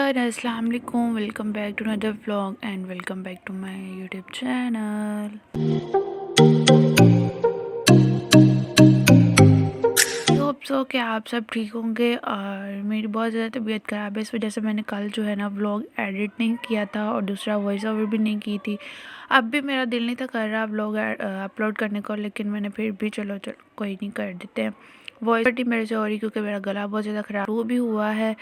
Everyone, अस्सलाम वालेकुम। Welcome back to another vlog and welcome back to my YouTube channel. I hope so कि आप सब ठीक होंगे। और मेरी बहुत ज़्यादा तबीयत ख़राब है, इस वजह से मैंने कल जो है ना व्लॉग एडिट नहीं किया था और दूसरा वॉइस ओवर भी नहीं की थी। अब भी मेरा दिल नहीं था कर रहा व्लॉग अपलोड करने को, लेकिन मैंने फिर भी चलो कोई नहीं, कर देते हैं। वॉइस ओवर मेरे से हो रही क्योंकि मेरा गला बहुत ज़्यादा ख़राब वो भी हुआ है।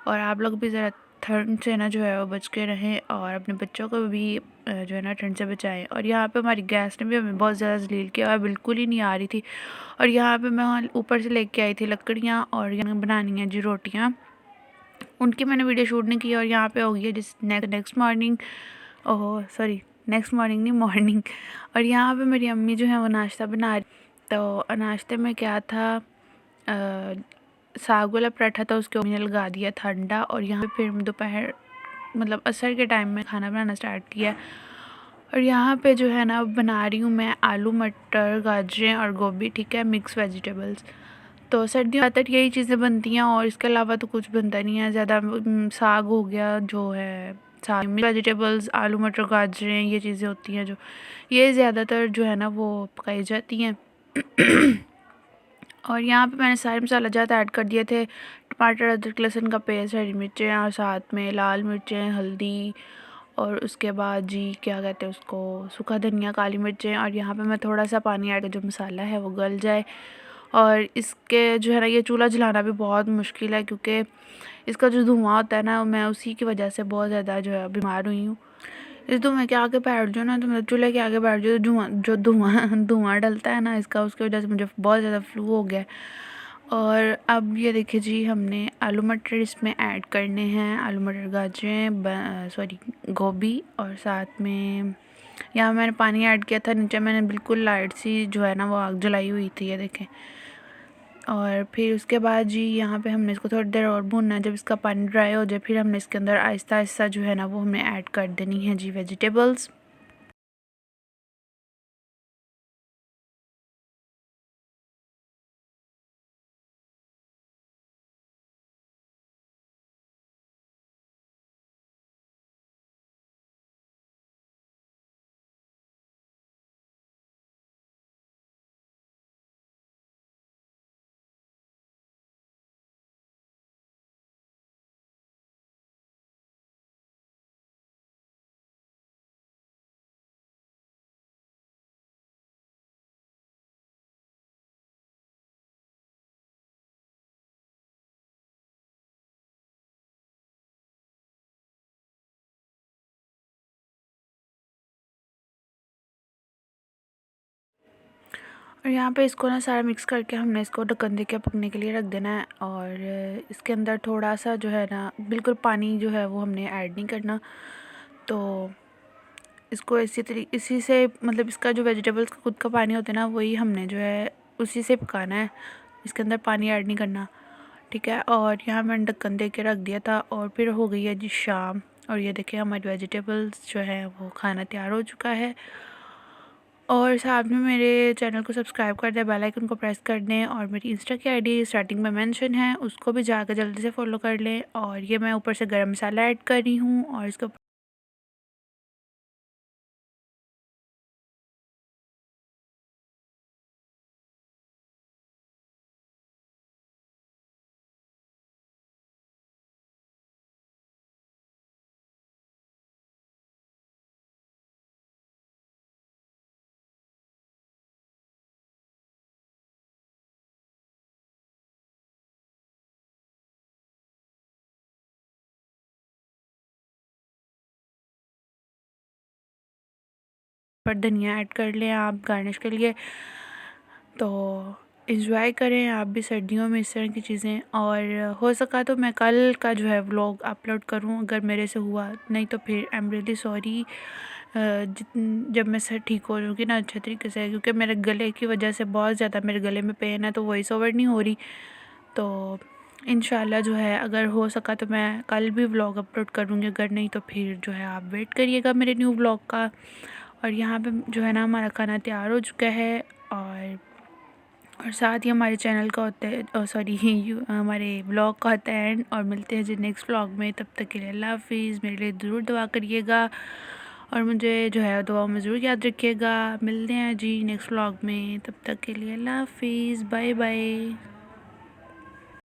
और आप लोग भी ज़रा ठंड से ना जो है वो बच के रहें और अपने बच्चों को भी जो है ना ठंड से बचाएं। और यहाँ पे हमारी गैस ने भी हमें बहुत ज़्यादा जलील किया और बिल्कुल ही नहीं आ रही थी। और यहाँ पे मैं वहाँ ऊपर से लेके आई थी लकड़ियाँ और यहाँ बनानी है जी रोटियाँ, उनकी मैंने वीडियो शूट नहीं की। और यहाँ पे हो गई है जिस next morning, oh sorry next morning नहीं, मॉर्निंग। और यहाँ पे मेरी अम्मी जो है वो नाश्ता बना रही। तो नाश्ते में क्या था, साग वाला पराठा था, उसके मैंने लगा दिया था अंडा। और यहाँ पे फिर दोपहर मतलब असर के टाइम में खाना बनाना स्टार्ट किया। और यहाँ पे जो है ना बना रही हूँ मैं आलू मटर गाजरें और गोभी, ठीक है, मिक्स वेजिटेबल्स। तो सर्दियों में ज़्यादातर यही चीज़ें बनती हैं और इसके अलावा तो कुछ बनता नहीं है ज़्यादा। साग हो गया जो है, साग वेजिटेबल्स आलू मटर गाजरें, ये चीज़ें होती हैं जो ये ज़्यादातर जो है ना वो पकाई जाती हैं। और यहाँ पे मैंने सारे मसाला जात ऐड कर दिए थे, टमाटर अदरक लहसुन का पेस्ट, हरी मिर्चें और साथ में लाल मिर्चें हल्दी। और उसके बाद जी क्या कहते हैं उसको, सूखा धनिया काली मिर्चें। और यहाँ पे मैं थोड़ा सा पानी ऐड कर जो मसाला है वो गल जाए। और इसके जो है ना ये चूल्हा जलाना भी बहुत मुश्किल है क्योंकि इसका जो धुआं होता है ना, मैं उसी की वजह से बहुत ज़्यादा जो है बीमार हुई हूँ। इस धुएँ के आगे बैठ जाओ ना, तो मतलब चूल्हे के आगे बैठ जाओ, धुआं धुआं डलता है ना इसका, उसकी वजह से मुझे बहुत ज़्यादा फ्लू हो गया है। और अब ये देखिए जी, हमने आलू मटर इसमें ऐड करने हैं, आलू मटर गाजरें सॉरी गोभी। और साथ में यहाँ मैंने पानी ऐड किया था, नीचे मैंने बिल्कुल लाइट सी जो है ना वो आग जलाई हुई थी, ये देखें। और फिर उसके बाद जी यहाँ पे हमने इसको थोड़ी देर और भूनना है। जब इसका पानी ड्राई हो जाए फिर हमने इसके अंदर आहिस्ता आहिस्ता जो है ना वो हमें ऐड कर देनी है जी वेजिटेबल्स। और यहाँ पे इसको ना सारा मिक्स करके हमने इसको ढक्कन दे के पकने के लिए रख देना है। और इसके अंदर थोड़ा सा जो है ना बिल्कुल पानी जो है वो हमने ऐड नहीं करना। तो इसको इसी से मतलब इसका जो वेजिटेबल्स का खुद का पानी होता है ना, वही हमने जो है उसी से पकाना है, इसके अंदर पानी ऐड नहीं करना, ठीक है। और यहाँ मैंने ढक्कन दे के रख दिया था और फिर हो गई है जी शाम। और ये देखिए हमारी वेजिटेबल्स जो है वो खाना तैयार हो चुका है। और साथ में मेरे चैनल को सब्सक्राइब कर दें, बेल आइकन को प्रेस कर दें। और मेरी इंस्टा की आईडी स्टार्टिंग में मेंशन है, उसको भी जाकर जल्दी से फॉलो कर लें। और ये मैं ऊपर से गरम मसाला ऐड कर रही हूँ और इसके ऊपर धनिया ऐड कर लें आप गार्निश के लिए। तो इंजॉय करें आप भी सर्दियों में इस तरह की चीज़ें। और हो सका तो मैं कल का जो है व्लॉग अपलोड करूं अगर मेरे से हुआ, नहीं तो फिर आई एम रियली सॉरी। जब मैं सर ठीक हो जाऊँगी ना अच्छे तरीके से, क्योंकि मेरे गले की वजह से बहुत ज़्यादा मेरे गले में पेन है, तो वॉइस ओवर नहीं हो रही। तो इंशाल्लाह जो है अगर हो सका तो मैं कल भी व्लॉग अपलोड करूँगी, अगर नहीं तो फिर जो है आप वेट करिएगा मेरे न्यू व्लॉग का। और यहाँ पे जो है ना हमारा खाना तैयार हो चुका है। और और साथ ही हमारे चैनल का होता है सॉरी हमारे ब्लॉग का होता है एंड। और मिलते हैं जी नेक्स्ट ब्लॉग में, तब तक के लिए अल्लाह हाफिज़। मेरे लिए ज़रूर दुआ करिएगा और मुझे जो है दुआओं में ज़रूर याद रखिएगा। मिलते हैं जी नेक्स्ट ब्लॉग में, तब तक के लिए अल्लाह हाफिज़, बाय बाय।